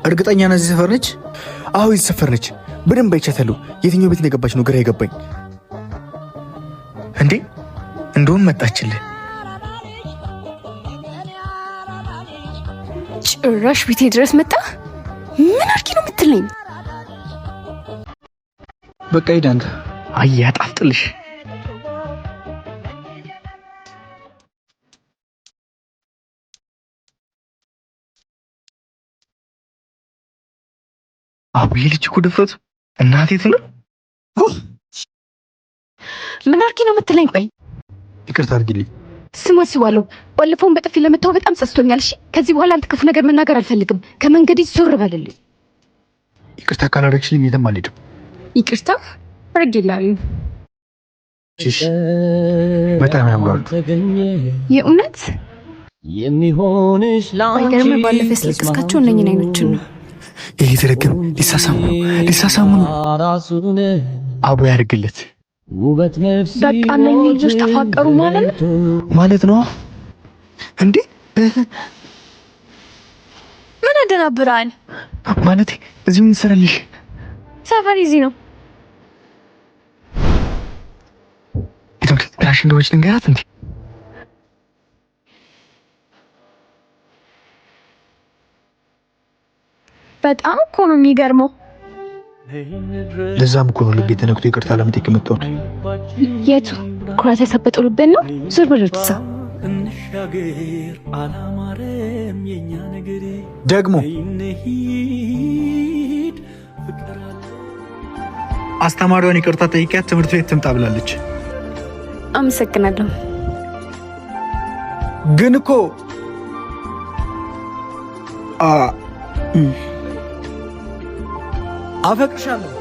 እርግጠኛ ነህ እዚህ ሰፈር ነች? አዎ እዚህ ሰፈር ነች። በደንብ አይቻታለሁ። የትኛው ቤት እንደገባች ነው ግራ የገባኝ። እንዴ እንደውም መጣችልህ። ጭራሽ ቤቴ ድረስ መጣ። ምን አርኪ ነው የምትለኝ? በቃ ሂድ አንተ። አይ ያጣፍጥልሽ። አቡዬ ልጅ እኮ ድፍረቱ እናቴ ትምር። ምን አርኪ ነው የምትለኝ? ቆይ ይቅርታ አድርጊልኝ። ስማ ሲዋለው ባለፈውን በጥፊ ለመታው በጣም ጸጽቶኛል። እሺ ከዚህ በኋላ አንተ ክፉ ነገር መናገር አልፈልግም። ከመንገዴ ዞር በልልኝ። ይቅርታ ካላደረግሽልኝ የትም አልሄድም። ይቅርታ አድርጌልሃለሁ። እሺ በጣም ያምራሉ። የእውነት የሚሆንሽ ላንቺ ባለፈ ስለቀስካቸው እነኝን አይኖችን ነው። ይሄ ተረገም ሊሳሳሙ ነው። አቡ ያድርግለት። በቃ እነኝህ ልጆች ተፋቀሩ ማለት ነው እንዴ? ምን አደናብራል ማለት እዚህ ምን ትሰራለሽ? ሰፈር እዚህ ነው። ራሽ እንደሆነች ልንገራት እንዴ? በጣም እኮ ነው የሚገርመው። ለዛም እኮ ነው ልቤ ተነክቶ ይቅርታ ለመጠየቅ የመጣሁት። የቱ ኩራት ያሳበጠው ልቤን ነው? ዞር በል ወደዛ። ደግሞ አስተማሪዋን ይቅርታ ጠይቂያት ትምህርት ቤት ትምጣ ብላለች። አመሰግናለሁ። ግን እኮ አፈቅርሻለሁ።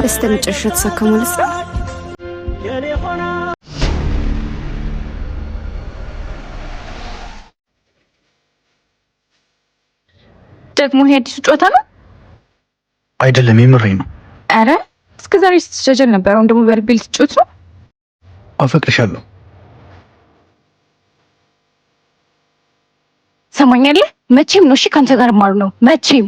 በስተመጨረሻ ተሳካ ማለት ነው። ደግሞ ይሄ አዲሱ ጨዋታ ነው አይደለም? የምሬን ነው። አረ እስከዛሬ ስትጀጀል ነበር። አሁን ደግሞ በርቤል ትጮት ነው። አፈቅርሻለሁ። ሰማኛለህ? መቼም ነው እሺ ካንተ ጋር ማሩ ነው መቼም።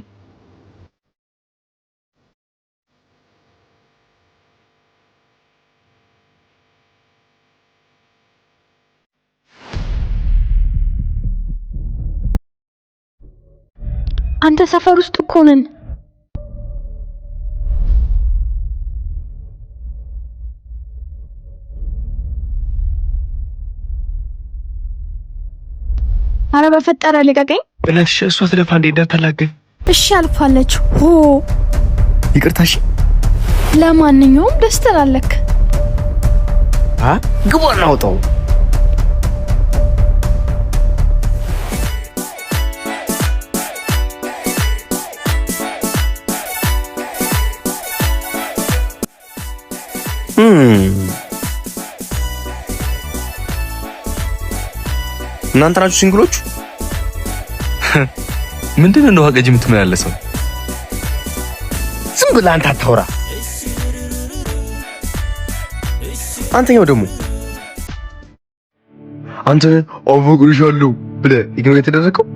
አንተ ሰፈር ውስጥ እኮ ነን። አረ በፈጠረ ልቀቀኝ። ብለሽ እሷ ስለፋ እንደ ደርተላገኝ። እሺ አልፋለች። ሆ ይቅርታሽ። ለማንኛውም ደስ ትላለክ። ግቧን አውጣው። እናንተ ናችሁ ሲንግሎቹ? ምንድነው ነው ሀገጅ የምትመላለሰው? ዝም ብለህ አንተ አታውራ። አንተኛው ደግሞ አንተ አፈቅርሻለሁ ብለህ ኢግኖር የተደረገው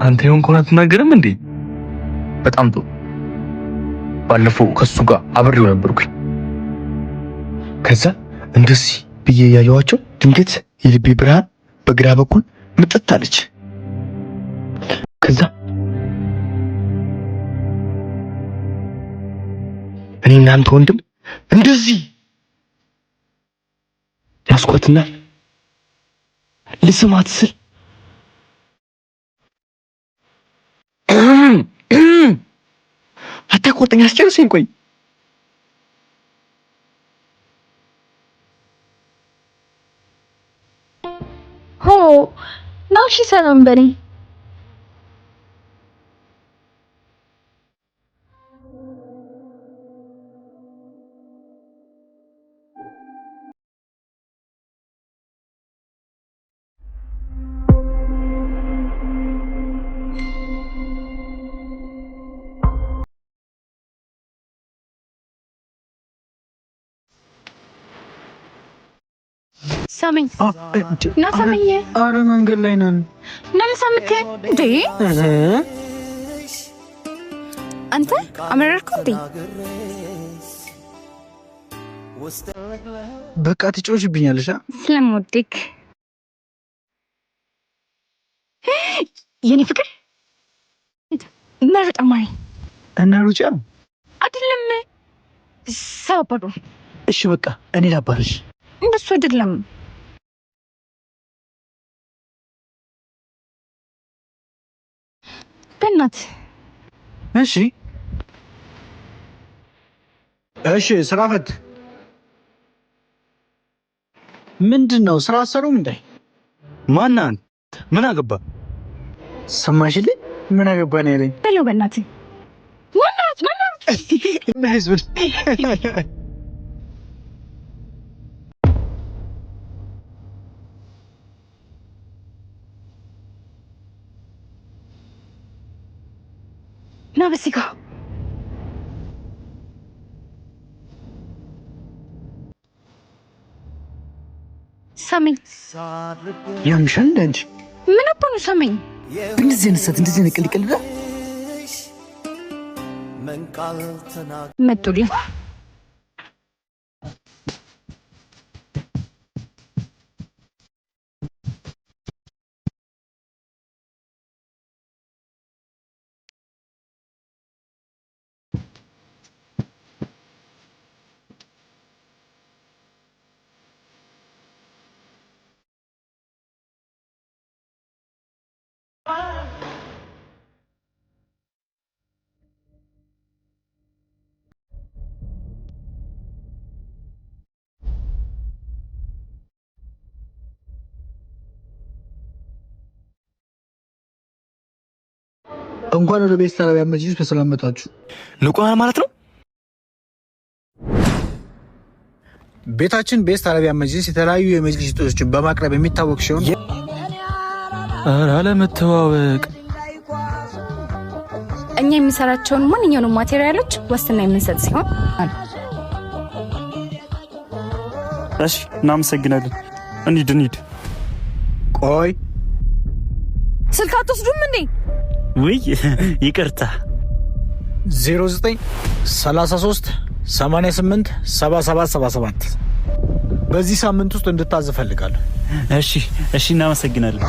አንተ የሆንከውን አትናገርም እንዴ? በጣም ጥሩ። ባለፈው ከሱ ጋር አብሬው ነበርኩኝ። ከዛ እንደዚህ ብዬ ያየዋቸው ድንገት የልቤ ብርሃን በግራ በኩል ምጥት አለች። ከዛ እኔ እናንተ ወንድም እንደዚህ ያስቆትና ልስማት ስል አታቆርጠኝ፣ አስጨርሰኝ። ቆይ ሆ ናሺ ሰላም በለኝ። ሳመኝ ና ሳመኝ። ኧረ መንገድ ላይ ነን። ና ሳምከ እንዴ አንተ አመረርኩ እንዴ? በቃ ትጮሽብኛለሽ። ስለምወድክ የኔ ፍቅር መረጥ አማሪ እና ሩጫ አይደለም ሳባዶ። እሺ በቃ እኔ ላባርሽ። እንደሱ አይደለም። በእናት እሺ እሺ። ስራ ፈት ምንድነው? ስራ አሰሩም እንዴ? ማናን ምን አገባ? ሰማሽልኝ? ምን አገባ ነው ያለኝ? በለው በእናት ወናት ህዝብ ና በሲጋ ሳመኝ። ያምሻል እንጂ ምን አባኑ ሳመኝ። እንደዚህ ነሰት እንደዚህ ነቅልቅል ብላ መጡልኝ። እንኳን ወደ ቤት አረቢያን መጅሊስ በሰላም መጣችሁ። ንቁሃን ማለት ነው። ቤታችን ቤስት አረቢያን መጅሊስ የተለያዩ የመጅሊስ ስጦታዎችን በማቅረብ የሚታወቅ ሲሆን ኧረ አለመተዋወቅ እኛ የሚሰራቸውን ማንኛውንም ማቴሪያሎች ዋስትና የምንሰጥ ሲሆን እሺ፣ እናመሰግናለን። እንሂድ። ቆይ ስልክ አትወስዱም እንዴ? ውይ ይቅርታ። 09 33 88 7777 በዚህ ሳምንት ውስጥ እንድታዝ እፈልጋለሁ። እሺ፣ እናመሰግናለን።